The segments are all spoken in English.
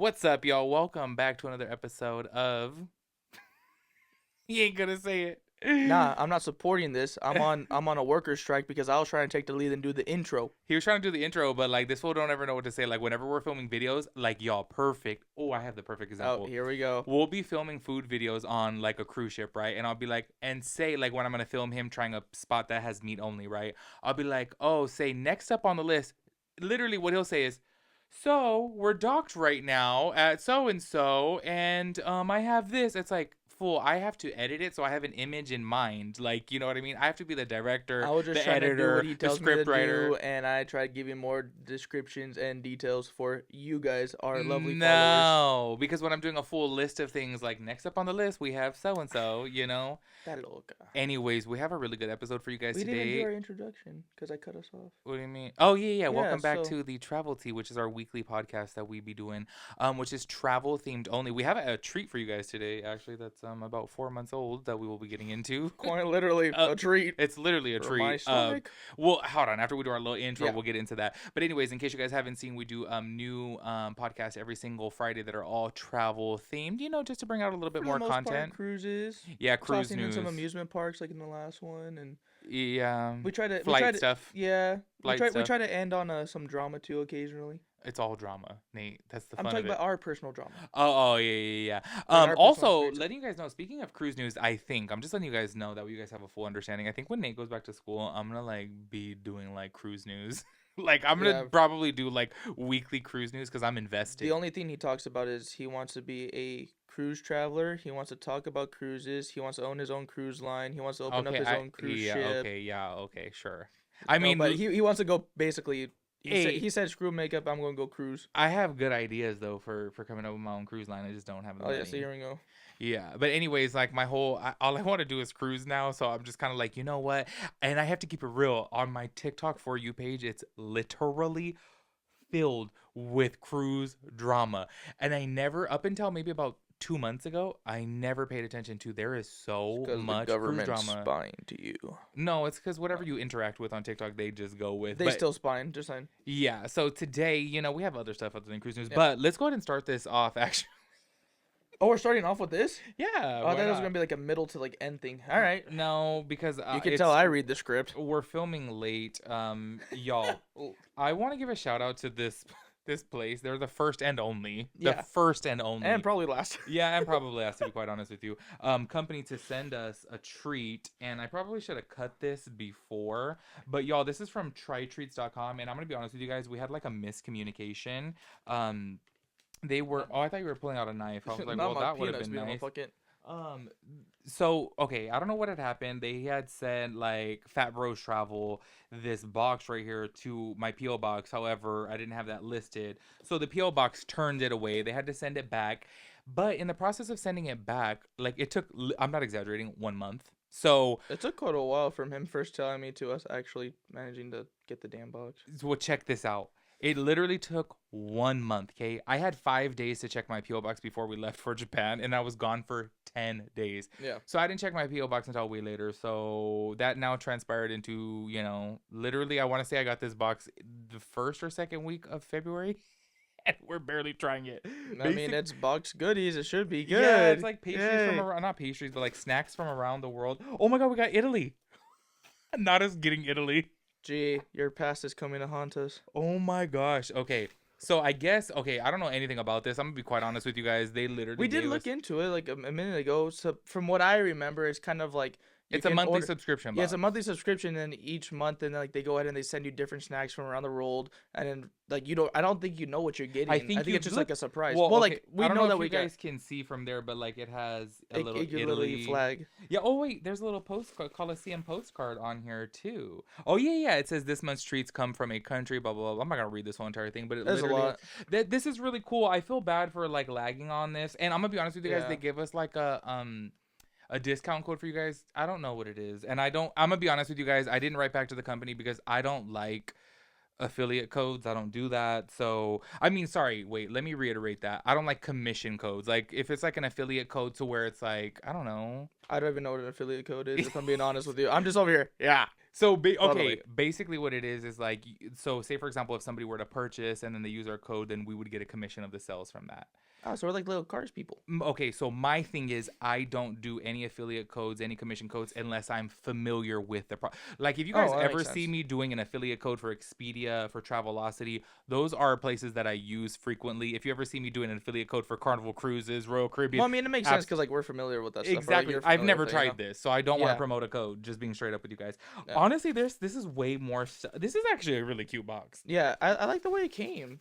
What's up, y'all? Welcome back to another episode of... He ain't gonna say it. Nah, I'm not supporting this. I'm on a worker strike because I was trying to take the lead and do the intro. He was trying to do the intro, but like this fool don't ever know what to say. Like whenever we're filming videos, like y'all, perfect. Oh, I have the perfect example. Oh, here we go. We'll be filming food videos on like a cruise ship, right? And I'll be like, and say like when I'm gonna film him trying a spot that has meat only, right? I'll be like, oh, say next up on the list. Literally, what he'll say is, so we're docked right now at so and so, and I have this. It's like, fool, I have to edit it, so I have an image in mind. Like, you know what I mean? I have to be the director, I was just the trying to do editor, what he the tells me to script writer. do, and I try to give you more descriptions and details for you guys, our lovely followers. No, because when I'm doing a full list of things, like next up on the list, we have so and so, you know? That little guy. Anyways, we have a really good episode for you guys We today. didn't even do our introduction because I cut us off. What do you mean? Oh, yeah. Welcome back so- to the Travel Tea, which is our weekly podcast that we be doing, which is travel themed only. We have a treat for you guys today, actually, that's about 4 months old that we will be getting into. Quite literally a treat. It's literally a For treat. my stomach. Well, hold on. After we do our little intro, Yeah. we'll get into that. But anyways, in case you guys haven't seen, we do new podcasts every single Friday that are all travel themed. You know, just to bring out a little bit For more the most part, content. cruises. Yeah, cruise Tossing in news. some amusement parks like in the last one, and Yeah. we try to Flight stuff. Yeah, Flight we stuff. try to end on some drama too occasionally. It's all drama, Nate. That's the I'm fun talking of it. about our personal drama. Oh, yeah. our personal Also, experience. letting you guys know, speaking of cruise news, I'm just letting you guys know that you guys have a full understanding. I think when Nate goes back to school, I'm gonna like be doing like cruise news. Like I'm gonna Yeah. probably do like weekly cruise news because I'm invested. The only thing he talks about is he wants to be a cruise traveler. He wants to talk about cruises. He wants to own his own cruise line. He wants to open up his own cruise ship. Okay, sure. I mean, but he wants to go basically. Hey. He said, "Screw makeup. I'm gonna go cruise." I have good ideas though for coming up with my own cruise line. I just don't have the Oh money. yeah, so here we go. Yeah, but anyways, like all I want to do is cruise now, so I'm just kind of like, you know what? And I have to keep it real. On my TikTok For You page, it's literally filled with cruise drama. And I never, up until maybe about 2 months ago, I never paid attention to. There is so much the cruise government's drama. spying to you. No, it's because whatever you interact with on TikTok, they just go with. They still spying, just saying. Yeah, so today, you know, we have other stuff other than cruise news, Yeah. but let's go ahead and start this off, actually. Oh, we're starting off with this? Yeah. Oh, I thought it was gonna be like a middle to like end thing. All right. No, because You can tell I read the script. We're filming late, y'all. I want to give a shout out to this place. They're the first and only. Yeah. The first and only. And probably last. Yeah, and probably last, to be quite honest with you. Company to send us a treat, and I probably should have cut this before, but y'all, this is from trytreats.com, and I'm gonna be honest with you guys, we had like a miscommunication. They were. Oh, I thought you were pulling out a knife. I was like, well, that would have been nice. So okay, I don't know what had happened. They had sent like Fat Bros Travel this box right here to my P.O. box. However, I didn't have that listed, so the P.O. box turned it away. They had to send it back, but in the process of sending it back, like it took. I'm not exaggerating. 1 month. So It took quite a while from him first telling me to us actually managing to get the damn box. well, check this out. It literally took 1 month, okay? I had 5 days to check my P.O. box before we left for Japan, and I was gone for 10 days. Yeah. So I didn't check my P.O. box until way later. So that now transpired into, you know, literally, I want to say I got this box the first or second week of February, and we're barely trying it. I mean, it's box goodies. It should be good. Yeah, it's like pastries Yay. from around, not pastries, but like snacks from around the world. Oh my God, we got Italy. Not us getting Italy. Gee, your past is coming to haunt us. Oh my gosh. Okay. So I guess, okay, I don't know anything about this. I'm going to be quite honest with you guys. They literally We did look into it like a minute ago. So from what I remember, it's kind of like it's a monthly subscription box. Yeah, it's a monthly subscription, and each month, and like they go ahead and they send you different snacks from around the world, and then like I don't think you know what you're getting. I think it's just like a surprise. Well, okay, like we I don't know that if we you guys can see from there, but like it has a little Italy flag. Yeah. Oh wait, there's a little postcard, Coliseum postcard on here too. Oh yeah. It says this month's treats come from a country. Blah blah blah. I'm not gonna read this whole entire thing, but it There's literally. a lot. This is really cool. I feel bad for like lagging on this, and I'm gonna be honest with you guys. Yeah. They give us like a discount code for you guys. I don't know what it is, and I'm gonna be honest with you guys. I didn't write back to the company because I don't like affiliate codes. I don't do that. So I mean, sorry, wait, let me reiterate that. I don't like commission codes. Like if it's like an affiliate code to where it's like, I don't know. I don't even know what an affiliate code is, if I'm being honest with you. I'm just over here. Yeah. So, Totally. basically what it is like, so say for example, if somebody were to purchase and then they use our code, then we would get a commission of the sales from that. Oh, so we're like little cars people. Okay, so my thing is I don't do any affiliate codes, any commission codes unless I'm familiar with the like if you guys Oh, that ever makes see sense. me doing an affiliate code for Expedia, for Travelocity, those are places that I use frequently. If you ever see me doing an affiliate code for Carnival Cruises, Royal Caribbean, Well, I mean, it makes sense because like we're familiar with that stuff. Or, like, exactly. you're I've familiar never with it, you tried know? this, so I don't want to Yeah. promote a code, just being straight up with you guys. Yeah. Honestly, this is way more this is actually a really cute box. Yeah, I like the way it came.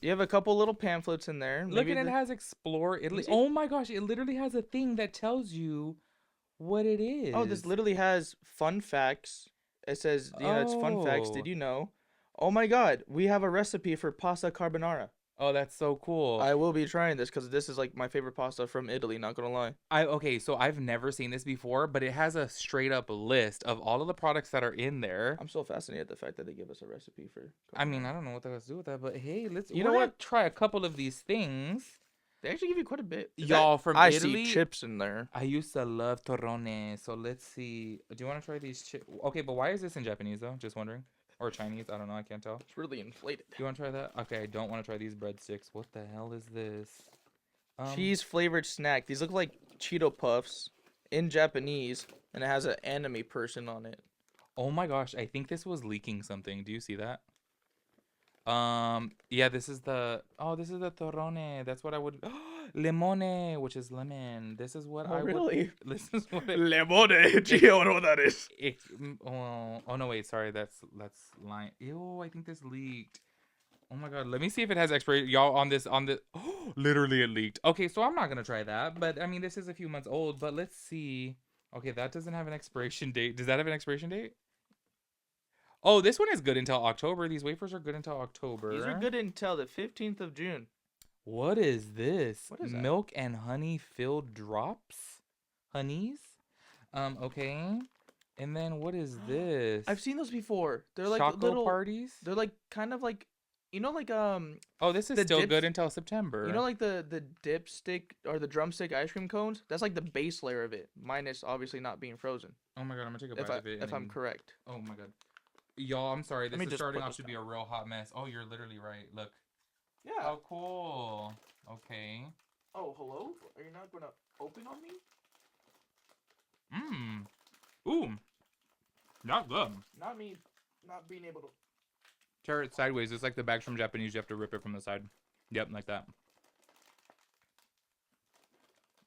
You have a couple little pamphlets in there. Look, Maybe and it has Explore Italy. see? Oh my gosh, it literally has a thing that tells you what it is. Oh, this literally has fun facts. It says, it's fun facts. Oh. Did you know? Oh my God, we have a recipe for pasta carbonara. Oh, that's so cool. I will be trying this because this is like my favorite pasta from Italy. Not gonna lie. Okay, so I've never seen this before, but it has a straight up list of all of the products that are in there. I'm so fascinated at the fact that they give us a recipe for. I mean, I don't know what that has to do with that, but hey, You know what? Try a couple of these things. They actually give you quite a bit. Y'all from I Italy. see chips in there. I used to love torrone, so let's see. Do you want to try these chips? Okay, but why is this in Japanese though? Just wondering. Or Chinese, I don't know, I can't tell. It's really inflated. You want to try that? Okay, I don't want to try these breadsticks. What the hell is this? Cheese flavored snack. These look like Cheeto Puffs in Japanese, and it has an anime person on it. Oh my gosh, I think this was leaking something. Do you see that? Yeah, this is the torrone. That's what I would lemone, which is lemon. This is what I really? would this is what Lemone. Gee, I don't know what that is. oh no, wait, sorry, that's line. Ew, I think this leaked. Oh my god, let me see if it has expiration. Y'all on this literally it leaked. Okay, so I'm not gonna try that, but I mean this is a few months old, but let's see. Okay, that doesn't have an expiration date. Does that have an expiration date? Oh, this one is good until October. These wafers are good until October. These are good until the 15th of June. What is this? What is that? Milk and honey filled drops? Honeys? Okay. And then what is this? I've seen those before. They're like Choco little parties? They're like kind of like, like Oh, this is the still dips- good until September. like the dipstick or the drumstick ice cream cones. That's like the base layer of it, minus obviously not being frozen. Oh my god, I'm gonna take a bite of it. If I'm correct. Oh my god. Y'all, I'm sorry. This me is just starting put off this to be a real hot mess. Oh, you're literally right. Look. Yeah. Oh, cool. Okay. Oh, hello? Are you not gonna open on me? Ooh. Not good. Not me, not being able to. Tear it sideways. It's like the bags from Japanese. You have to rip it from the side. Yep, like that.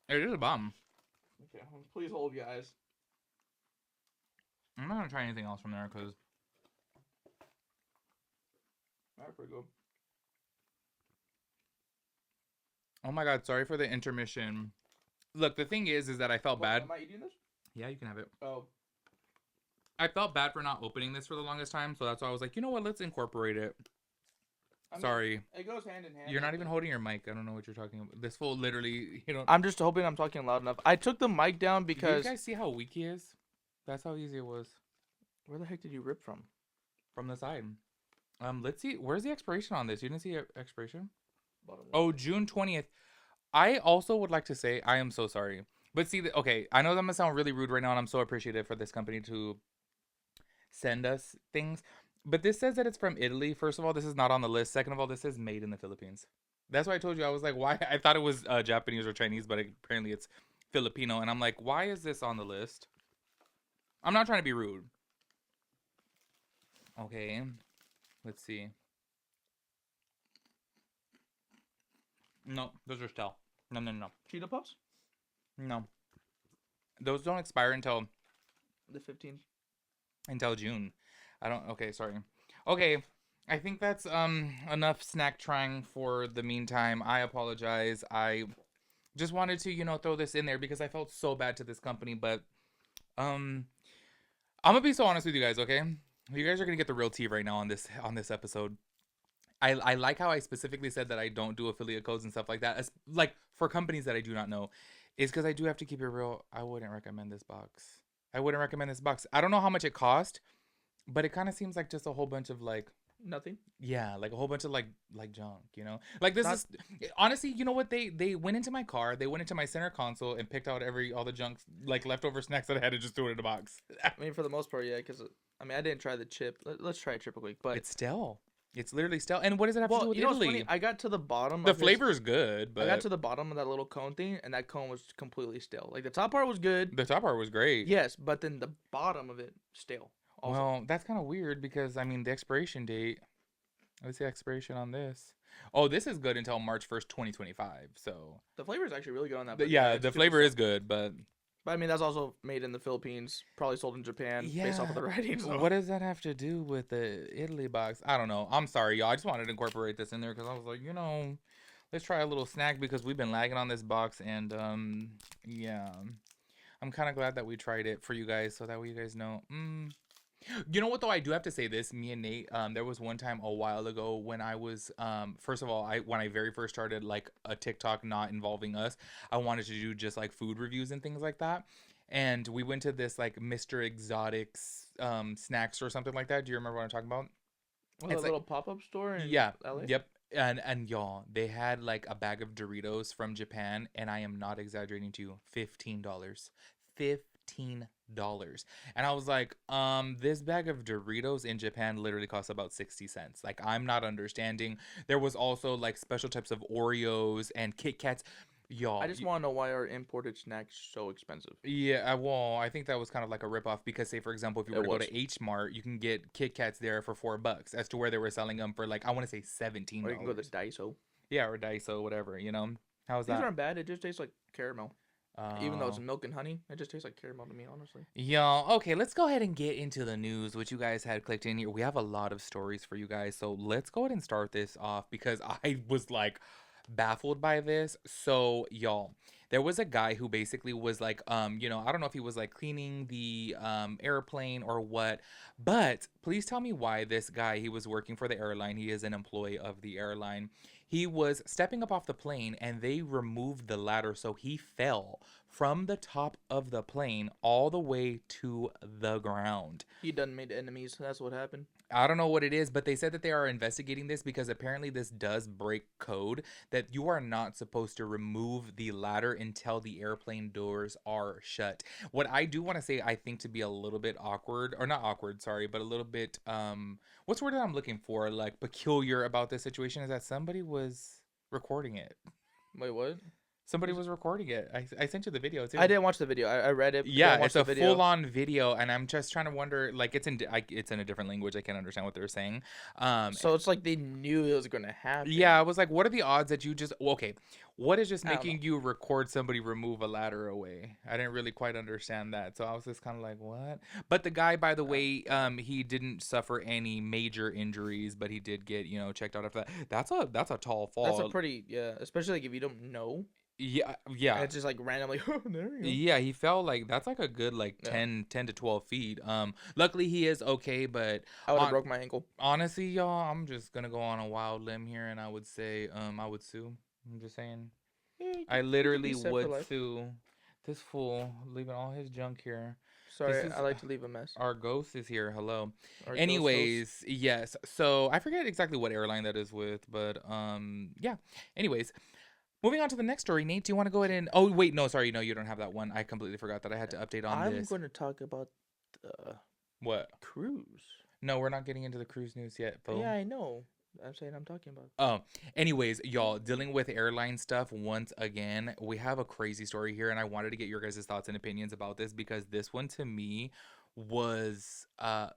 It is a bomb. Okay, please hold, guys. I'm not gonna try anything else from there because Alright, pretty good. oh my god, sorry for the intermission. Look, the thing is that I felt bad. Am I eating this? Yeah, you can have it. Oh. I felt bad for not opening this for the longest time, so that's why I was like, you know what, let's incorporate it. Sorry. It goes hand in hand. You're not even holding your mic. I don't know what you're talking about. This fool literally, I'm just hoping I'm talking loud enough. I took the mic down Do because. you guys see how weak he is? That's how easy it was. Where the heck did you rip from? From the side. Let's see. Where's the expiration on this? You didn't see expiration? Bottom Oh, June 20th. I also would like to say I am so sorry. But see, okay, I know that I'm gonna sound really rude right now, and I'm so appreciative for this company to send us things. But this says that it's from Italy. First of all, this is not on the list. Second of all, this says made in the Philippines. That's why I told you. I was like, why? I thought it was Japanese or Chinese, but apparently it's Filipino. And I'm like, why is this on the list? I'm not trying to be rude. Okay, let's see. No, those are Stell. No. Cheeto Puffs? No. Those don't expire until The 15th. June. I don't. Okay, sorry. Okay, I think that's enough snack trying for the meantime. I apologize. I just wanted to throw this in there because I felt so bad to this company, but I'm gonna be so honest with you guys. Okay, you guys are gonna get the real tea right now on this episode. I like how I specifically said that I don't do affiliate codes and stuff like that. As, like for companies that I do not know, is because I do have to keep it real. I wouldn't recommend this box. I don't know how much it cost, but it kind of seems like just a whole bunch of like Nothing. yeah, like a whole bunch of like junk, Like this is honestly, you know what? They went into my car, they went into my center console and picked out all the junk like leftover snacks that I had to just throw it in a box. I mean, for the most part, yeah, because I mean, I didn't try the chip. Let's try a chip real quick. But It's stale. It's literally stale. And what does it have to do with you know what's Italy? funny? I got to the bottom The of his. flavor is good, I got but to the bottom of that little cone thing, and that cone was completely stale. Like the top part was good, the top part was great. yes, but then the bottom of it stale. Also. Well, that's kind of weird because I mean the expiration date. What's the expiration on this? Oh, this is good until March 1st, 2025. So The flavor is actually really good on that. But yeah, it's the super flavor stale. is good, but But I mean, that's also made in the Philippines, probably sold in Japan, based off of the writing. So. What does that have to do with the Italy box? I don't know. I'm sorry, y'all. I just wanted to incorporate this in there because I was like, let's try a little snack because we've been lagging on this box, and yeah, I'm kind of glad that we tried it for you guys so that way you guys know. You know what though? I do have to say this. Me and Nate, there was one time a while ago when I was, first of all, when I very first started like a TikTok not involving us, I wanted to do just like food reviews and things like that. And we went to this like Mr. Exotics snacks or something like that. Do you remember what I'm talking about? Was It's a little pop-up store in yeah, LA? yep. And y'all, they had like a bag of Doritos from Japan, and I am not exaggerating to you, $15. $15. And I was like, this bag of Doritos in Japan literally costs about 60 cents. Like, I'm not understanding. There was also like special types of Oreos and Kit Kats. Y'all, I just want to know why are imported snacks so expensive? yeah, well, I think that was kind of like a ripoff because, say, for example, if you were to go to H Mart, you can get Kit Kats there for $4, as to where they were selling them for like I want to say $17. Or you can go to Daiso. Yeah, or Daiso, whatever. How's These that? aren't bad. It just tastes like caramel. Even though it's milk and honey, it just tastes like caramel to me, honestly. Y'all, okay, let's go ahead and get into the news, which you guys had clicked in here. We have a lot of stories for you guys, so let's go ahead and start this off because I was like baffled by this. So, y'all, there was a guy who basically was like, I don't know if he was like cleaning the airplane or what, but please tell me why this guy, he was working for the airline. He is an employee of the airline. He was stepping up off the plane and they removed the ladder, so he fell from the top of the plane all the way to the ground. He done made enemies. That's what happened. I don't know what it is, but they said that they are investigating this because apparently this does break code that you are not supposed to remove the ladder until the airplane doors are shut. What I do want to say, I think to be a little bit awkward, or not awkward, sorry, but a little bit, what's the word that I'm looking for? Like peculiar about this situation is that somebody was recording it. Wait, what? Somebody was recording it. I sent you the video too. I didn't watch the video. I read it. Yeah, it's a full-on video, and I'm just trying to wonder, like, it's in a different language. I can't understand what they're saying. So it's like they knew it was gonna happen. Yeah, I was like, what are the odds that you just okay? What is just making you record somebody remove a ladder away? I didn't really quite understand that, so I was just kind of like, what? But the guy, by the way, he didn't suffer any major injuries, but he did get checked out after that. That's a tall fall. That's a pretty especially like if you don't know. Yeah. And it's just like randomly. Oh, there you go. Yeah, he fell like that's like a good like 10 to 12 feet. Luckily he is okay, but I would have broke my ankle. Honestly, y'all, I'm just gonna go on a wild limb here, and I would say I would sue. I'm just saying. I literally would sue this fool leaving all his junk here. Sorry, I like to leave a mess. Our ghost is here. Hello. Anyways, yes. So I forget exactly what airline that is with, but yeah. Anyways. Moving on to the next story, Nate, do you want to go ahead and... Oh, wait, no, sorry. No, you don't have that one. I completely forgot that I had to update on this. I'm going to talk about the... What? Cruise. No, we're not getting into the cruise news yet, Bo. Yeah, I know. I'm saying I'm talking about... Oh, anyways, y'all, dealing with airline stuff once again, we have a crazy story here, and I wanted to get your guys' thoughts and opinions about this because this one, to me, was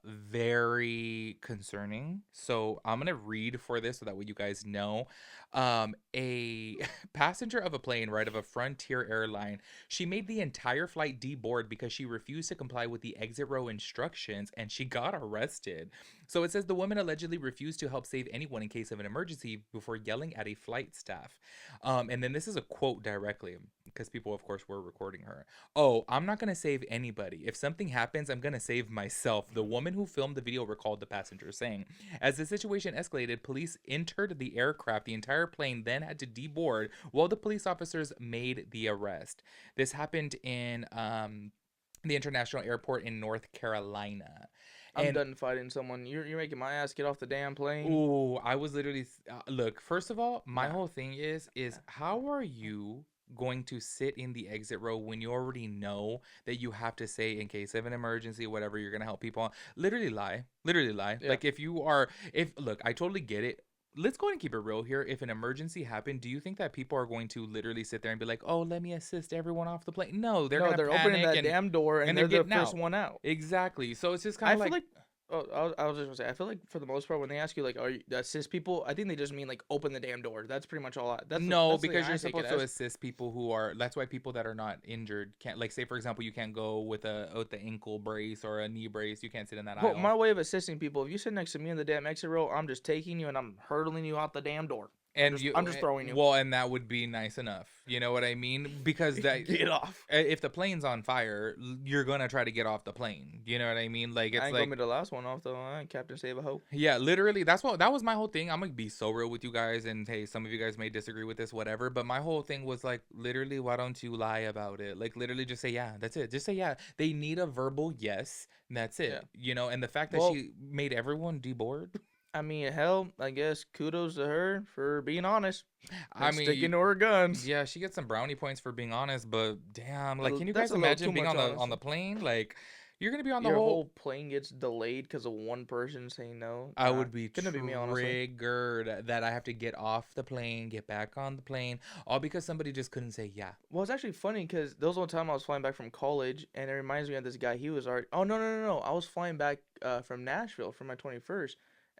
very concerning. So I'm gonna read for this so that way you guys know. A passenger of a plane, right, of a Frontier airline, she made the entire flight deboard because she refused to comply with the exit row instructions, and she got arrested. So it says the woman allegedly refused to help save anyone in case of an emergency before yelling at a flight staff. And then this is a quote directly because people, of course, were recording her. "Oh, I'm not going to save anybody. If something happens, I'm going to save myself," the woman who filmed the video recalled the passenger saying. As the situation escalated, police entered the aircraft. The entire plane then had to deboard while the police officers made the arrest. This happened in the international airport in North Carolina. I'm done fighting someone. You're making my ass get off the damn plane. Ooh, I was literally look. First of all, my whole thing is how are you going to sit in the exit row when you already know that you have to say, in case of an emergency, whatever, you're gonna help people? Literally lie. Literally lie. Yeah. Like, if you are, if look, I totally get it. Let's go ahead and keep it real here. If an emergency happened, do you think that people are going to literally sit there and be like, "Oh, let me assist everyone off the plane"? No, they're No, gonna they're opening panic that damn door and they're they're the getting first out. one out. Exactly. So it's just kind I of feel like, like, oh, I was just gonna say, I feel like for the most part, when they ask you like, are you assist people, I think they just mean like open the damn door. That's pretty much all. no, That's the thing because I you're take it supposed to as. assist people who are. That's why people that are not injured can't. Like, say for example, you can't go with the ankle brace or a knee brace. You can't sit in that Well, aisle. my way of assisting people, if you sit next to me in the damn exit row, I'm just taking you and I'm hurtling you out the damn door. And you, I'm just throwing you. well, and that would be nice enough. You know what I mean? Because that Get off. if the plane's on fire, you're gonna try to get off the plane. You know what I mean? Like, it's I ain't like, gonna be the last one off though. I ain't Captain Save a Hope. yeah, literally, that was my whole thing. I'm gonna be so real with you guys, and hey, some of you guys may disagree with this, whatever. But my whole thing was like, literally, why don't you lie about it? Like, literally, just say yeah. That's it. Just say yeah. They need a verbal yes. And that's it. Yeah. You know, and the fact that Well, she made everyone deboard. I mean, hell, I guess kudos to her for being honest. I mean, sticking to her guns. yeah, she gets some brownie points for being honest, but damn, like, can you That's guys a little imagine too being much, on the plane? Like, you're gonna be on the Your whole. whole plane gets delayed because of one person saying no. I would be couldn't be me, honestly. triggered that I have to get off the plane, get back on the plane, all because somebody just couldn't say yeah. Well, it's actually funny because there was one time I was flying back from college, and it reminds me of this guy. He was already. Oh no! I was flying back from Nashville for my 21st.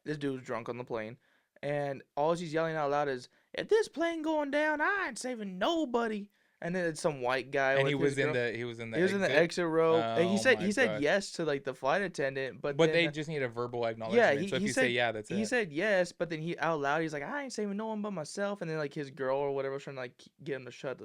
This dude was drunk on the plane, and all he's yelling out loud is, "If this plane going down, I ain't saving nobody." And then it's some white guy. And with he his was in girl. the he was in the He was in the exit row. And Oh he said my gosh. yes to like the flight attendant, but But then, they just need a verbal yeah, acknowledgement. So if he you said say yeah, that's he it. said yes, but then he out loud he's like, I ain't saving no one but myself. And then like his girl or whatever was trying to like get him to shut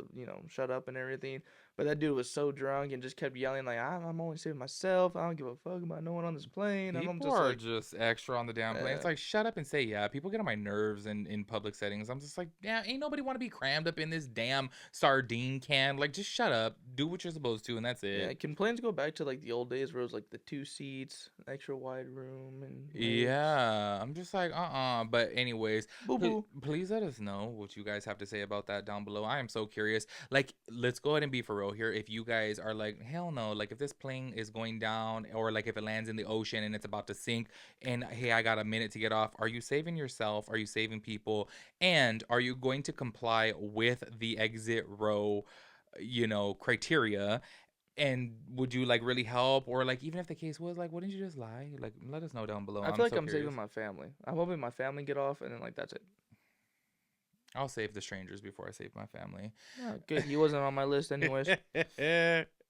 up and everything. But that dude was so drunk and just kept yelling like, I'm only saving myself. I don't give a fuck about no one on this plane. And I'm People just are like, just extra on the damn plane. It's like, shut up and say yeah. People get on my nerves in public settings. I'm just like, yeah, ain't nobody want to be crammed up in this damn sardine can. Like, just shut up, do what you're supposed to, and that's it. yeah, can planes go back to like the old days where it was like the 2 seats, extra wide room, and Yeah, I'm just like, But anyways, boo boo. please let us know what you guys have to say about that down below. I am so curious. Like, let's go ahead and be for real here. If you guys are like, hell no, like if this plane is going down, or like if it lands in the ocean and it's about to sink, and hey, I got a minute to get off, are you saving yourself? Are you saving people? And are you going to comply with the exit row, criteria? And would you like really help, or like even if the case was like, wouldn't you just lie? Like, let us know down below. I feel like so I'm curious. saving my family. I'm hoping my family get off, and then like that's it. I'll save the strangers before I save my family. Oh, good. He wasn't on my list anyways.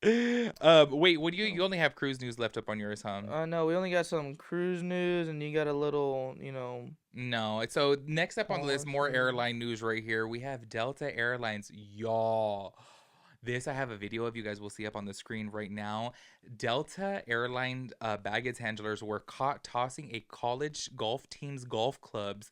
Wait, what do you only have cruise news left up on yours, huh? No, we only got some cruise news, and you got a little, No. So next up on the list, more Caution. airline news right here. We have Delta Airlines. Y'all. This I have a video of, you guys will see up on the screen right now. Delta Airline baggage handlers were caught tossing a college golf team's golf clubs.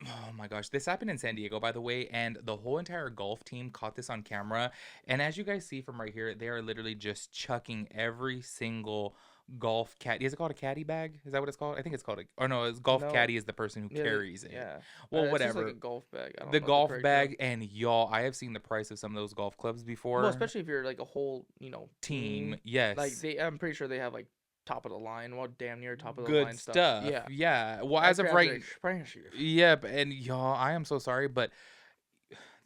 Oh my gosh, this happened in San Diego, by the way, and the whole entire golf team caught this on camera. And as you guys see from right here, they are literally just chucking every single golf caddy. Is it called a caddy bag? Is that what it's called? I think it's called it's golf No. caddy is the person who carries it. Yeah. Well, It's just whatever. like a golf bag. I don't The know golf correct bag, term. and y'all, I have seen the price of some of those golf clubs before. Well, especially if you're like a whole, Team, yes. Like I'm pretty sure they have like top of the line, well, damn near top of the Good line stuff. Yeah. Yeah. Well, I as of grabbed right, it expensive. yep, and y'all, I am so sorry, but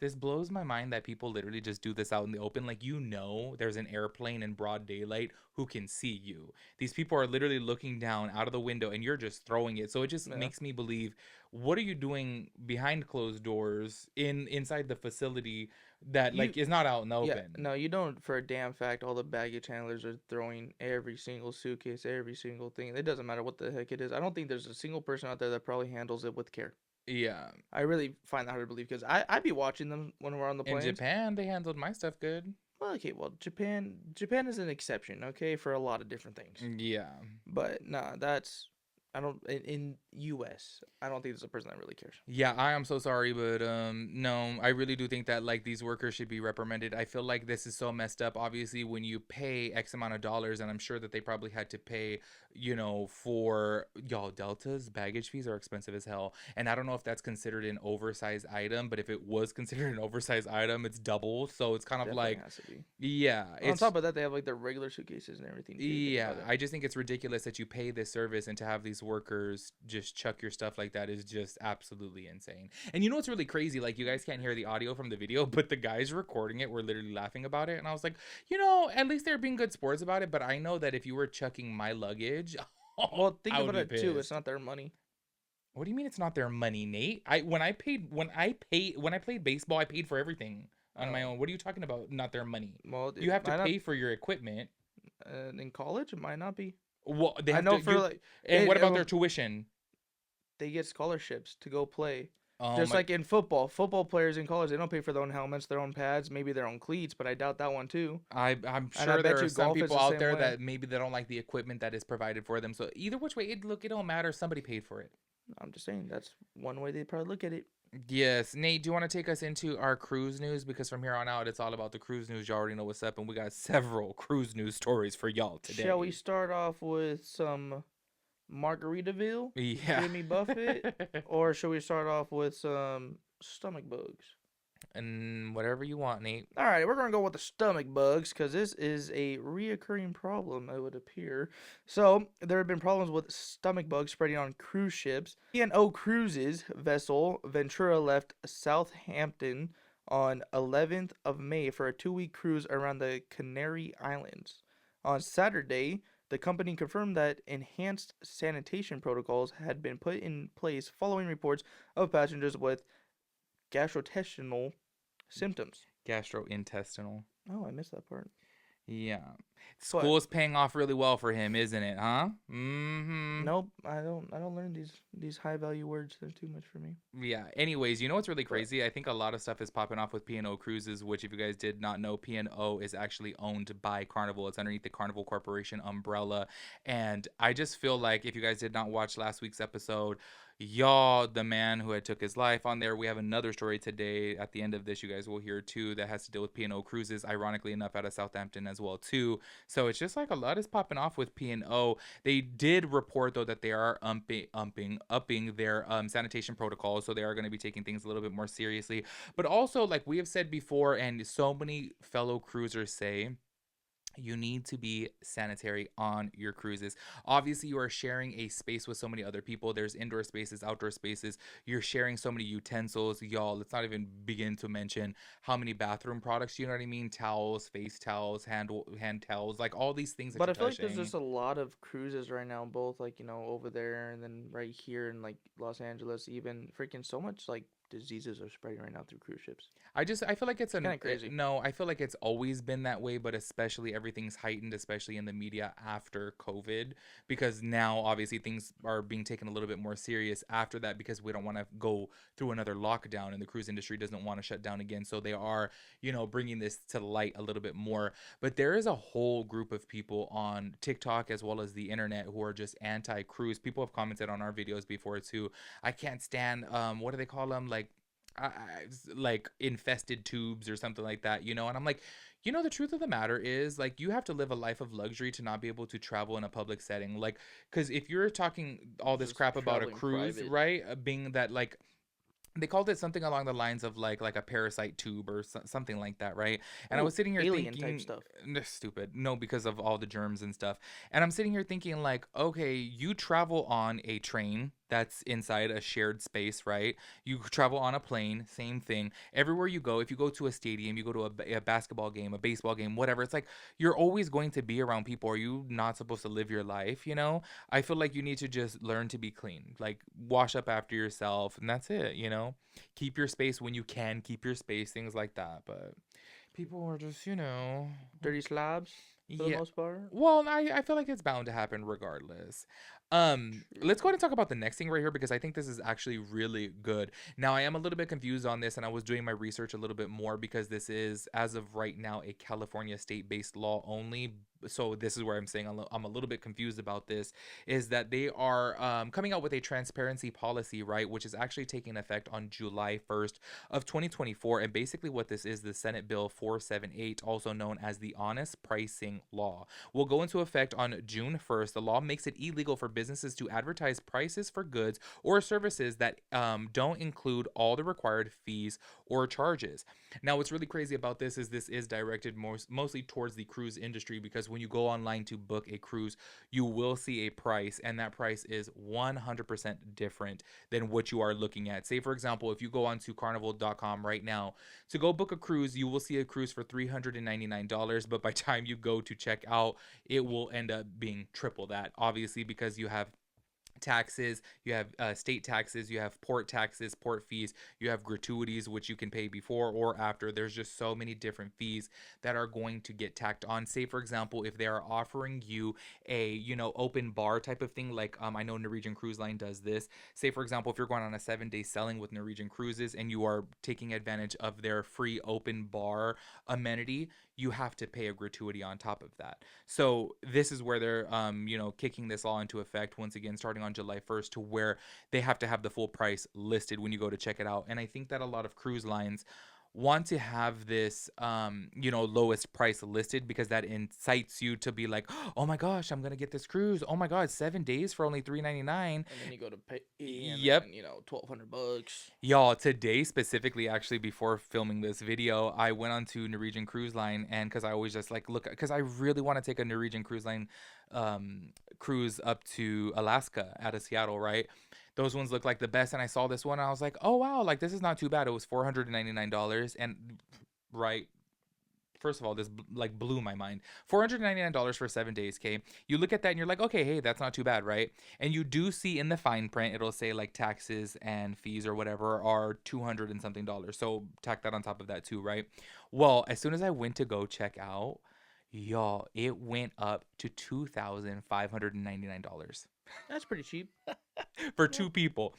this blows my mind that people literally just do this out in the open. Like, there's an airplane in broad daylight who can see you. These people are literally looking down out of the window, and you're just throwing it. So it just makes me believe, what are you doing behind closed doors inside the facility that is not out in the open? Yeah, no, you don't. For a damn fact, all the baggage handlers are throwing every single suitcase, every single thing. It doesn't matter what the heck it is. I don't think there's a single person out there that probably handles it with care. Yeah. I really find that hard to believe because I'd be watching them when we're on the planes. In Japan, they handled my stuff good. Well, okay, Japan is an exception, okay, for a lot of different things. Yeah. But nah, that's I don't in US. I don't think there's a person that really cares. Yeah, I am so sorry, but no, I really do think that like these workers should be reprimanded. I feel like this is so messed up. Obviously, when you pay X amount of dollars, and I'm sure that they probably had to pay, for y'all Delta's baggage fees are expensive as hell. And I don't know if that's considered an oversized item, but if it was considered an oversized item, it's double. So it's kind of Definitely like, has to be. yeah, On it's top of that, they have like their regular suitcases and everything too. Think yeah, about it. I just think it's ridiculous that you pay this service and to have these workers just chuck your stuff like that is just absolutely insane. And you know what's really crazy? Like, you guys can't hear the audio from the video, but the guys recording it were literally laughing about it. And I was like, at least they're being good sports about it. But I know that if you were chucking my luggage, Well, think I would about be it too. It's pissed. not their money. What do you mean it's not their money, Nate? When I played baseball, I paid for everything on my Oh, own. What are you talking about? Not their money. well, You it have to might not. pay for your equipment. In college, it might not be. Well, they I have know to. for You like And what about their well, tuition? they get scholarships to go play. Oh Just my! like in football, football players in college they don't pay for their own helmets, their own pads, maybe their own cleats, but I doubt that one too. I'm And I sure bet there are you some golf is people the out same there way. that maybe they don't like the equipment that is provided for them. So either which way, it don't matter. Somebody paid for it. I'm just saying that's one way they probably look at it. Yes, Nate. Do you want to take us into our cruise news? Because from here on out, it's all about the cruise news. You already know what's up, and we got several cruise news stories for y'all Shall we today. start off with some Margaritaville, Yeah. Jimmy Buffett, or shall we start off with some stomach bugs? And whatever you want, Nate. All right, we're gonna go with the stomach bugs because this is a reoccurring problem, it would appear. So there have been problems with stomach bugs spreading on cruise ships. P&O Cruises vessel Ventura left Southampton on 11th of May for a 2-week cruise around the Canary Islands. On Saturday, the company confirmed that enhanced sanitation protocols had been put in place following reports of passengers with gastrointestinal symptoms. Gastrointestinal. Oh, I missed that part. Yeah. But School's paying off really well for him, isn't it? Huh? Mm-hmm. nope, I don't. I don't learn these high value words. They're too much for me. Yeah. Anyways, you know what's really But crazy? I think a lot of stuff is popping off with P&O Cruises, which if you guys did not know, P&O is actually owned by Carnival. It's underneath the Carnival Corporation umbrella. And I just feel like if you guys did not watch last week's episode, y'all, the man who had took his life on there, we have another story today at the end of this you guys will hear too that has to deal with P&O Cruises, ironically enough, out of Southampton as well too. So it's just like a lot is popping off with P&O. They did report though that they are upping their sanitation protocols, so they are going to be taking things a little bit more seriously. But also, like we have said before, and so many fellow cruisers say, you need to be sanitary on your cruises. Obviously, you are sharing a space with so many other people. There's indoor spaces, outdoor spaces. You're sharing so many utensils. Y'all, let's not even begin to mention how many bathroom products, you know what I mean? Towels, face towels, hand towels, like all these things that but you're I feel like there's touching. just a lot of cruises right now, both like over there and then right here in like Los Angeles. Even freaking so much like diseases are spreading right now through cruise ships. I feel like It's kind of crazy. no, I feel like it's always been that way, but especially everything's heightened, especially in the media after COVID, because now obviously things are being taken a little bit more serious after that because we don't want to go through another lockdown and the cruise industry doesn't want to shut down again. So they are, bringing this to light a little bit more. But there is a whole group of people on TikTok as well as the internet who are just anti-cruise. People have commented on our videos before too. I can't stand what do they call them, I, like infested tubes or something like that, and I'm like, the truth of the matter is, like, you have to live a life of luxury to not be able to travel in a public setting, like, because if you're talking all this Just crap about a traveling cruise, private. right, being that, like, they called it something along the lines of like a parasite tube or something like that, right? And I Ooh, was sitting here alien type thinking, stuff. Stupid, no, because of all the germs and stuff. And I'm sitting here thinking, like, okay, you travel on a train that's inside a shared space, right? You travel on a plane, same thing. Everywhere you go, if you go to a stadium, you go to a basketball game, a baseball game, whatever, it's like you're always going to be around people. Are you not supposed to live your life, I feel like you need to just learn to be clean, like wash up after yourself, and that's it. Keep your space when you can, keep your space, things like that. But people are just, Dirty slabs for the yeah. most part. Well, I feel like it's bound to happen regardless. Let's go True. ahead and talk about the next thing right here because I think this is actually really good. Now, I am a little bit confused on this, and I was doing my research a little bit more because this is, as of right now, a California state-based law only. So this is where I'm saying I'm a little bit confused about this. Is that they are coming out with a transparency policy, right, which is actually taking effect on July 1st of 2024. And basically, what this is, the Senate Bill 478, also known as the Honest Pricing Law, will go into effect on June 1st. The law makes it illegal for businesses to advertise prices for goods or services that don't include all the required fees or charges. Now, what's really crazy about this is directed mostly towards the cruise industry because when you go online to book a cruise, you will see a price, and that price is 100% different than what you are looking at. Say, for example, if you go onto carnival.com right now to go book a cruise, you will see a cruise for $399, but by the time you go to check out, it will end up being triple that, obviously, because you have taxes, you have state taxes, you have port taxes, port fees, you have gratuities, which you can pay before or after. There's just so many different fees that are going to get tacked on. Say, for example, if they are offering you a, open bar type of thing, like I know Norwegian Cruise Line does this. Say, for example, if you're going on a 7-day selling with Norwegian Cruises and you are taking advantage of their free open bar amenity, you have to pay a gratuity on top of that. So this is where they're kicking this law into effect once again starting on July 1st, to where they have to have the full price listed when you go to check it out. And I think that a lot of cruise lines want to have this lowest price listed because that incites you to be like, oh my gosh, I'm gonna get this cruise, oh my god, 7 days for only $399. And then you go to pay, and Yep. then $1,200. Y'all, today specifically, actually, before filming this video, I went onto Norwegian Cruise Line, and because I always just like look, because I really want to take a Norwegian Cruise Line cruise up to Alaska out of Seattle, right? Those ones look like the best, and I saw this one, and I was like, oh wow, like this is not too bad. It was $499, and right, first of all, this like blew my mind. $499 for 7 days. Okay, you look at that and you're like, okay, hey, that's not too bad, right? And you do see in the fine print, it'll say like taxes and fees or whatever are 200 and something dollars. So tack that on top of that too, right? Well, as soon as I went to go check out, y'all, it went up to $2,599 That's pretty cheap. for Yeah. two people.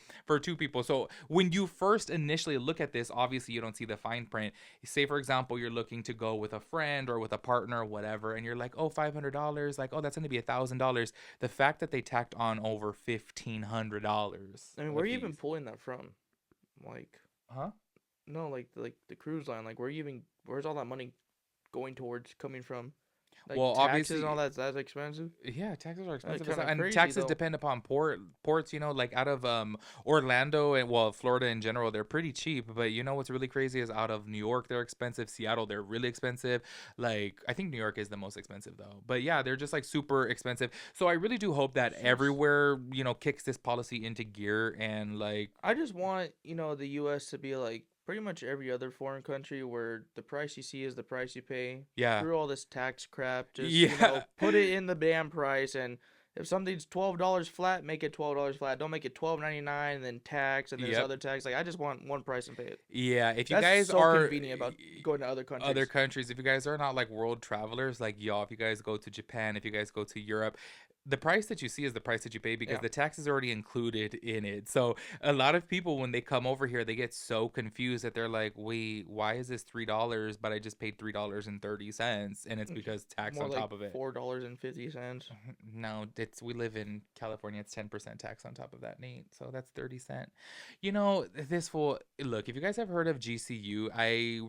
So when you first initially look at this, obviously you don't see the fine print. Say, for example, you're looking to go with a friend or with a partner or whatever, and you're like, oh, $500, like, oh, that's going to be $1,000. The fact that they tacked on over $1,500 I mean, of where are you even fees. pulling that from? Like, Huh? no, like the cruise line. Like, where's all that money going towards coming from? Like Well, taxes and all obviously, that's expensive. yeah, taxes are That's expensive kind of and crazy taxes though. depend upon ports, like out of Orlando and, well, Florida in general, they're pretty cheap, but what's really crazy is out of New York they're expensive, Seattle they're really expensive. Like, I think New York is the most expensive though. But yeah, they're just like super expensive. So I really do hope that Jeez. everywhere, kicks this policy into gear, and like, I just want, the US to be like pretty much every other foreign country where the price you see is the price you pay. yeah. Screw all this tax crap. Just, Yeah. put it in the damn price, and if something's $12 flat, make it $12 flat. Don't make it 12.99 and then tax and then this Yep. other tax. Like, I just want one price and pay it. Yeah, if you That's guys so are convenient about going to other other countries. countries, if you guys are not like world travelers, like y'all, if you guys go to Japan, if you guys go to Europe, the price that you see is the price that you pay because Yeah. the tax is already included in it. So a lot of people, when they come over here, they get so confused that they're like, wait, why is this $3, but I just paid $3.30, and it's It's because tax more on like top of it. $4.50. No, we live in California. It's 10% tax on top of that, Nate. So that's 30 cent. This will look. If you guys have heard of GCU, I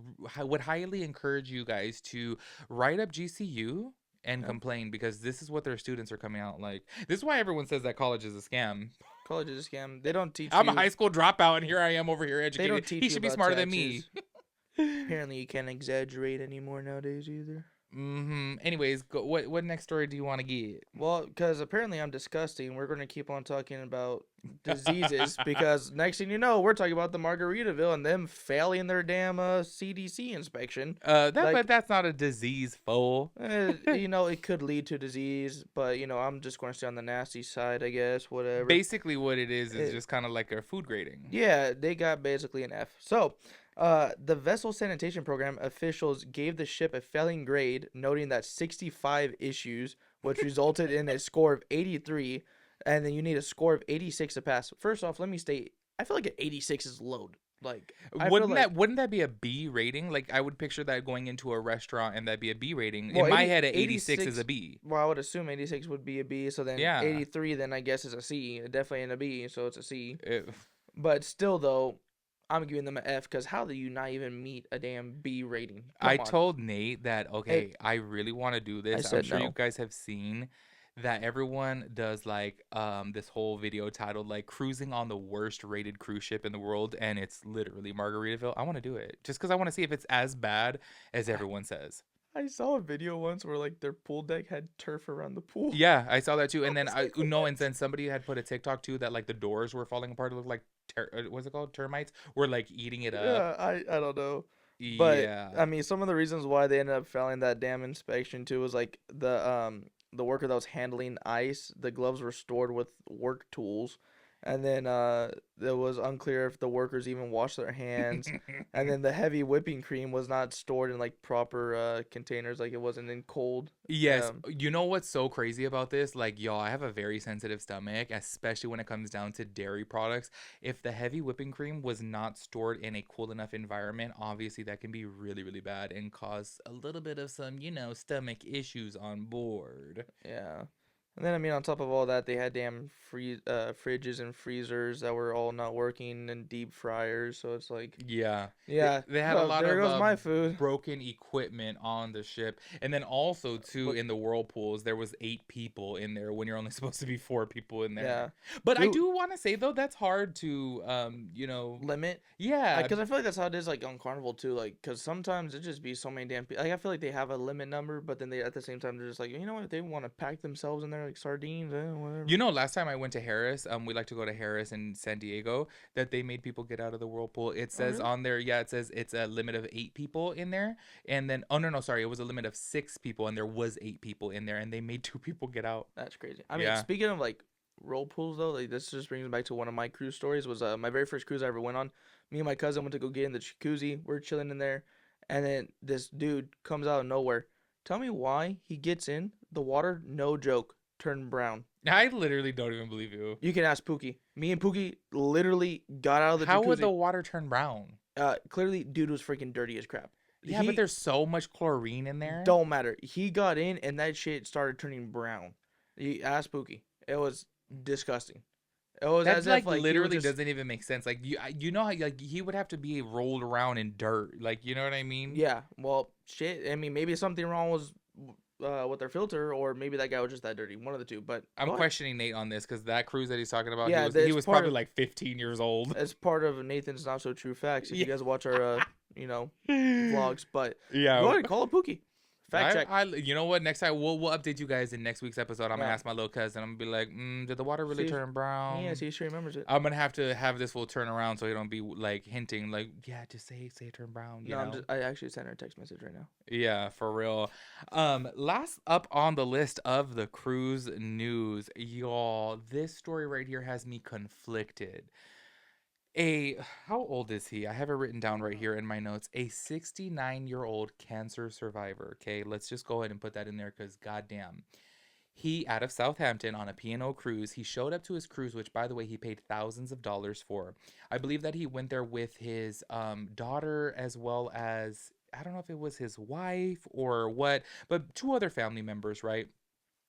would highly encourage you guys to write up GCU and Yeah. complain, because this is what their students are coming out like. This is why everyone says that college is a scam. College is a scam. They don't teach I'm a you. high school dropout, and here I am over here They educated. don't He teach you should be about smarter than me. taxes. Apparently, you can't exaggerate anymore nowadays either. Anyways, what next story do you want to get? Well, because apparently I'm disgusting. We're going to keep on talking about diseases because next thing you know, we're talking about the Margaritaville and them failing their damn CDC inspection. But Like, that's not a disease, fool. it could lead to disease, but I'm just going to stay on the nasty side, I guess. Whatever. Basically, what it is It, just kind of like a food grading. yeah, they got basically an F. So, the vessel sanitation program officials gave the ship a failing grade, noting that 65 issues, which resulted in a score of 83. and then you need a score of 86 to pass. First off, let me state, I feel like an 86 is low. Like I feel like Wouldn't that be a B rating? Like I would picture that going into a restaurant and that'd be a B rating. In well my 80 head, an 86 is 86. a B. Well, I would assume 86 would be a B. So then Yeah. 83 then I guess is a C. Definitely in a B, so it's a C. It- But still though, I'm giving them an F because how do you not even meet a damn B rating? I Come on. told Nate that Hey, okay, I really want to do I this. I'm said sure you no. guys have seen that everyone does like this whole video titled like cruising on the worst rated cruise ship in the world, and it's literally Margaritaville. I want to do it just because I want to see if it's as bad as everyone says. I saw a video once where like their pool deck had turf around the pool. Yeah, I saw that too. I And then was I like, no, what? and then somebody had put a TikTok too that like the doors were falling apart. It looked like what's it called? Termites were like eating it up. Yeah, I don't know. But Yeah. I mean, some of the reasons why they ended up failing that damn inspection too was like the worker that was handling ice, the gloves were stored with work tools, and then it was unclear if the workers even washed their hands, and then the heavy whipping cream was not stored in like proper containers, like it wasn't in cold. Yes, you know what's so crazy about this? Like, y'all, I have a very sensitive stomach, especially when it comes down to dairy products. If the heavy whipping cream was not stored in a cool enough environment, obviously that can be really, really bad and cause a little bit of some, stomach issues on board. Yeah. And then I mean on top of all that they had damn fridges and freezers that were all not working and deep fryers, so it's like Yeah. yeah, They had a oh, lot there of goes my food. broken equipment on the ship. And then also too But in the whirlpools there was 8 people in there when you're only supposed to be 4 people in yeah. there. But I Dude, do want to say though that's hard to limit yeah. because I feel like that's how it is like on Carnival too, like because sometimes it just be so many damn people. Like I feel like they have a limit number, but then they at the same time they're just like, you know what, if they want to pack themselves in there like sardines, whatever. Last time I went to Harris, we like to go to Harris in San Diego, that they made people get out of the whirlpool. It Oh says really? on there, yeah, it says it's a limit of 8 people in there. And then, oh, no, no, sorry, it was a limit of 6 people, and there was 8 people in there, and they made 2 people get out. That's crazy. I mean, Yeah. speaking of like roll pools though, like this just brings me back to one of my cruise stories. Was my very first cruise I ever went on. Me and my cousin went to go get in the jacuzzi. We're chilling in there, and then this dude comes out of nowhere. Tell me why he gets in the water. No joke, turned brown. I literally don't even believe you. You can ask Pookie. Me and Pookie literally got out of the How would the jacuzzi. water turn brown? Clearly, dude was freaking dirty as crap. Yeah, but He there's so much chlorine in there. don't matter. He got in and that shit started turning brown. You ask Pookie. It was disgusting. It was That as if like like he was literally just doesn't even make sense. Like you know how like he would have to be rolled around in dirt. Like you know what I mean? yeah. Well, shit. I mean, maybe something wrong was with their filter, or maybe that guy was just that dirty. One of the two. But I'm go ahead. questioning Nate on this because that cruise that he's talking about, Yeah, he that's was part probably of like 15 years old. as part of Nathan's not so true facts. If Yeah. you guys watch our vlogs, but Yeah. go ahead and call it Pookie. Fact check. You know what? Next time we'll update you guys in next week's episode. I'm gonna Yeah. ask my little cousin. I'm gonna be like, did the water really See if- turn brown? Yeah, see if she remembers it. I'm gonna have to have this full turn around so he don't be like hinting like, yeah, just say it turn brown. You No, know? I actually sent her a text message right now. Yeah, for real. Last up on the list of the cruise news, y'all. This story right here has me conflicted. How old is he? I have it written down right here in my notes. A 69-year-old cancer survivor. Okay, let's just go ahead and put that in there because goddamn. He out of Southampton on a P&O cruise. He showed up to his cruise, which by the way he paid thousands of dollars for. I believe that he went there with his daughter as well as I don't know if it was his wife or what, but 2 other family members, right?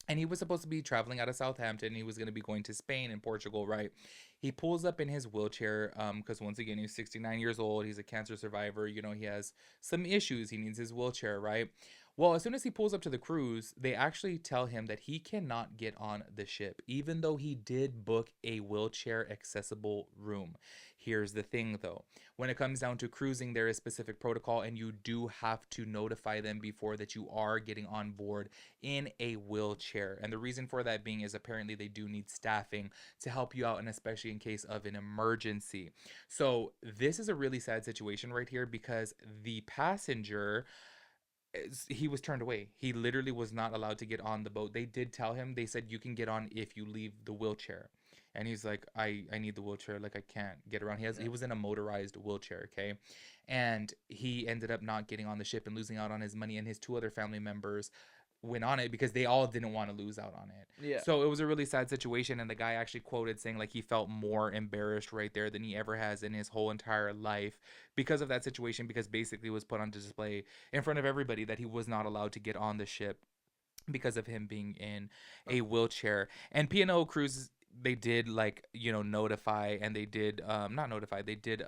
And he was supposed to be traveling out of Southampton. He was going to be going to Spain and Portugal, right? He pulls up in his wheelchair because once again, he's 69 years old. He's a cancer survivor. You know, he has some issues. He needs his wheelchair, right? Well, as soon as he pulls up to the cruise, they actually tell him that he cannot get on the ship, even though he did book a wheelchair accessible room. Here's the thing, though. When it comes down to cruising, there is specific protocol, and you do have to notify them before that you are getting on board in a wheelchair. And the reason for that being is apparently they do need staffing to help you out, and especially in case of an emergency. So this is a really sad situation right here because the passenger he was turned away. He literally was not allowed to get on the boat. They did tell him, they said you can get on if you leave the wheelchair. And he's like, I need the wheelchair, like I can't get around. He was in a motorized wheelchair, okay? And he ended up not getting on the ship and losing out on his money, and his 2 other family members went on it because they all didn't want to lose out on it. Yeah. So it was a really sad situation, and the guy actually quoted saying like he felt more embarrassed right there than he ever has in his whole entire life because of that situation, because basically it was put on display in front of everybody that he was not allowed to get on the ship because of him being in a wheelchair. And P&O Cruises, they did like, you know, notify, and they did not notify, they did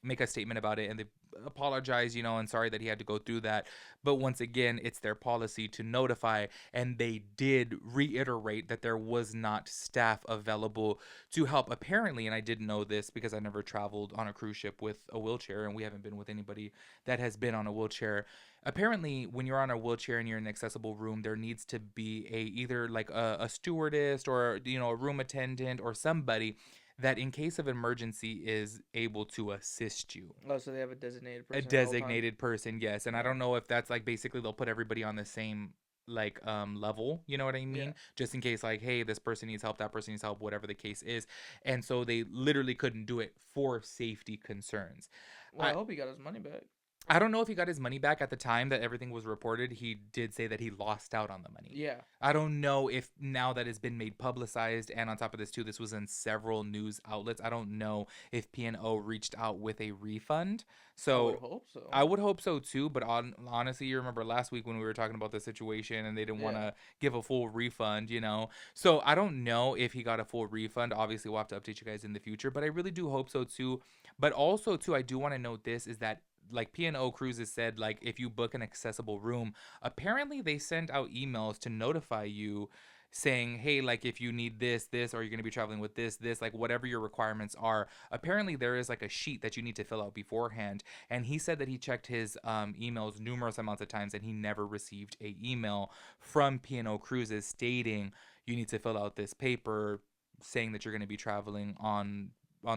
make a statement about it, and they apologize, you know, and sorry that he had to go through that. But once again, it's their policy to notify, and they did reiterate that there was not staff available to help apparently. And I didn't know this because I never traveled on a cruise ship with a wheelchair, and we haven't been with anybody that has been on a wheelchair. Apparently, when you're on a wheelchair and you're in an accessible room, there needs to be either like a stewardess, or, you know, a room attendant, or somebody that in case of emergency is able to assist you. Oh, so they have a designated A person at all times? designated person, yes. And I don't know if that's like basically they'll put everybody on the same like level, you know what I mean? Yeah. Just in case, like, hey, this person needs help, that person needs help, whatever the case is. And so they literally couldn't do it for safety concerns. Well, I I, hope he got his money back. I don't know if he got his money back. At the time that everything was reported, he did say that he lost out on the money. Yeah. I don't know if now that it's been made publicized, and on top of this too, this was in several news outlets, I don't know if P&O reached out with a refund. I would So hope so. I would hope so too, but honestly, you remember last week when we were talking about the situation and they didn't want Yeah. to give a full refund, you know? So I don't know if he got a full refund. Obviously, we'll have to update you guys in the future, but I really do hope so too. But also too, I do want to note this is that like P&O Cruises said, like if you book an accessible room, apparently they send out emails to notify you saying, hey, like if you need this, or you're going to be traveling with this, like whatever your requirements are. Apparently there is like a sheet that you need to fill out beforehand. And he said that he checked his emails numerous amounts of times and he never received a email from P&O Cruises stating you need to fill out this paper saying that you're going to be traveling on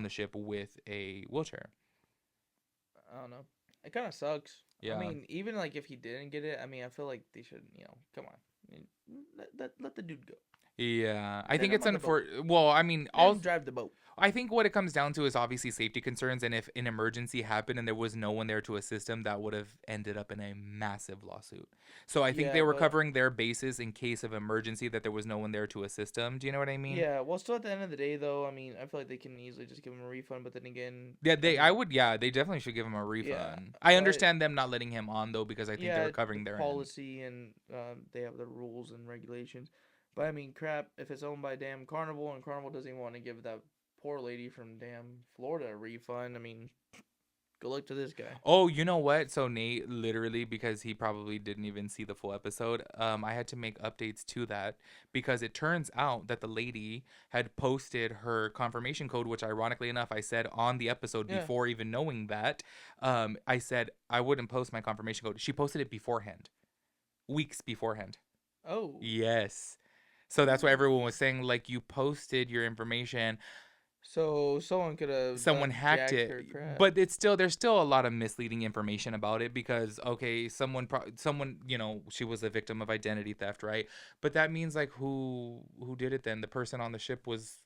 the ship with a wheelchair. I don't know. It kind of sucks. Yeah. I mean, even like if he didn't get it, I mean, I feel like they should, come on. I mean, let the dude go. Yeah, I Let think him it's on the boat. unfortunate. Well, I mean, Let him all drive the boat. I think what it comes down to is obviously safety concerns, and if an emergency happened and there was no one there to assist him, that would have ended up in a massive lawsuit. So I think Yeah, they were but- covering their bases in case of emergency that there was no one there to assist them. Do you know what I mean? Yeah, well, still at the end of the day, though, I mean, I feel like they can easily just give him a refund, but then again, Yeah, I mean, they definitely should give him a refund. I but- understand them not letting him on though because I think they were covering the their end. policy and they have the rules and regulations. But I mean, crap, if it's owned by damn Carnival and Carnival doesn't even want to give that poor lady from damn Florida a refund, I mean, good luck to this guy. Oh, you know what? So Nate, literally, because he probably didn't even see the full episode, I had to make updates to that because it turns out that the lady had posted her confirmation code, which ironically enough, I said on the episode Yeah. before even knowing that. I said I wouldn't post my confirmation code. She posted it beforehand, weeks beforehand. Oh. Yes. So that's why everyone was saying, like, you posted your information. So someone could have Someone hacked jacked her it, crap. but there's still a lot of misleading information about it because okay, someone you know, she was a victim of identity theft, right? But that means like who did it then? The person on the ship was,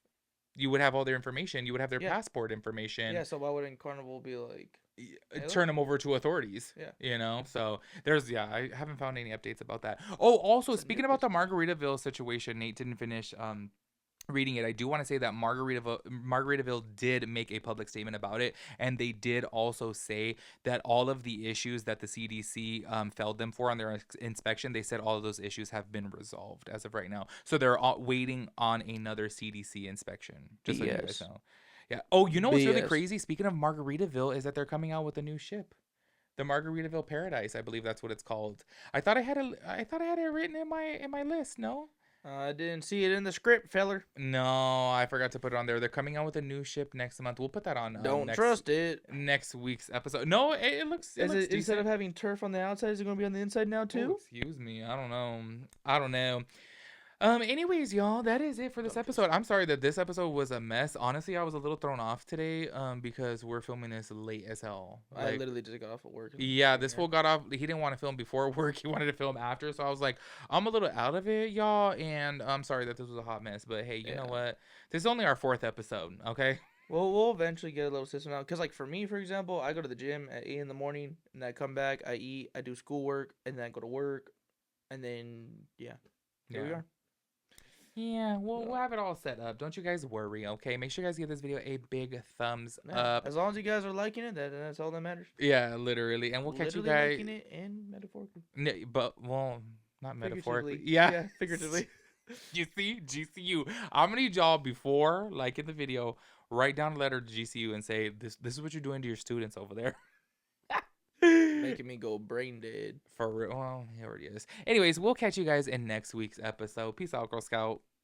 you would have all their information, you would have their Yeah. passport information. Yeah, so why wouldn't Carnival be like, hey, Turn them over to authorities. Yeah. You know, so I haven't found any updates about that. Oh, also It's a speaking new about the Margaritaville situation, Nate didn't finish reading it. I do want to say that Margaritaville did make a public statement about it, and they did also say that all of the issues that the CDC failed them for on their inspection, they said all of those issues have been resolved as of right now. So they're waiting on another CDC inspection. Just so you guys BS. know. Yeah. Oh, you know what's really BS. crazy? Speaking of Margaritaville, is that they're coming out with a new ship. The Margaritaville Paradise, I believe that's what it's called. I thought I had it written in my list. No. I didn't see it in the script, feller. No, I forgot to put it on there. They're coming out with a new ship next month. We'll put that on. Don't next, trust it. next week's episode. No, it looks. It Is looks it instead of decent. having turf on the outside, is it going to be on the inside now Oh, too? excuse me. I don't know. Anyways, y'all, that is it for this episode. I'm sorry that this episode was a mess. Honestly, I was a little thrown off today. Because we're filming this late as hell. I Like, literally just got off of work. yeah, this fool got off. He didn't want to film before work. He wanted to film after. So I was like, I'm a little out of it, y'all. And I'm sorry that this was a hot mess. But hey, you know what? This is only our 4th episode, okay? Well, we'll eventually get a little system out. Because, like, for me, for example, I go to the gym at 8 in the morning, and I come back, I eat, I do schoolwork, and then I go to work, And then here we Yeah. are. Yeah, we'll No. have it all set up. Don't you guys worry, okay? Make sure you guys give this video a big thumbs Yeah. up. As long as you guys are liking it, that's all that matters. Yeah, literally. And we'll catch you Literally guys. liking it and metaphorically. But, well, not metaphorically. Figuratively. Yeah. Figuratively. You see? GCU. I'm going to need y'all before, like in the video, write down a letter to GCU and say, this is what you're doing to your students over there. Making me go brain dead. For real. Well, he already is. Anyways, we'll catch you guys in next week's episode. Peace out, Girl Scout.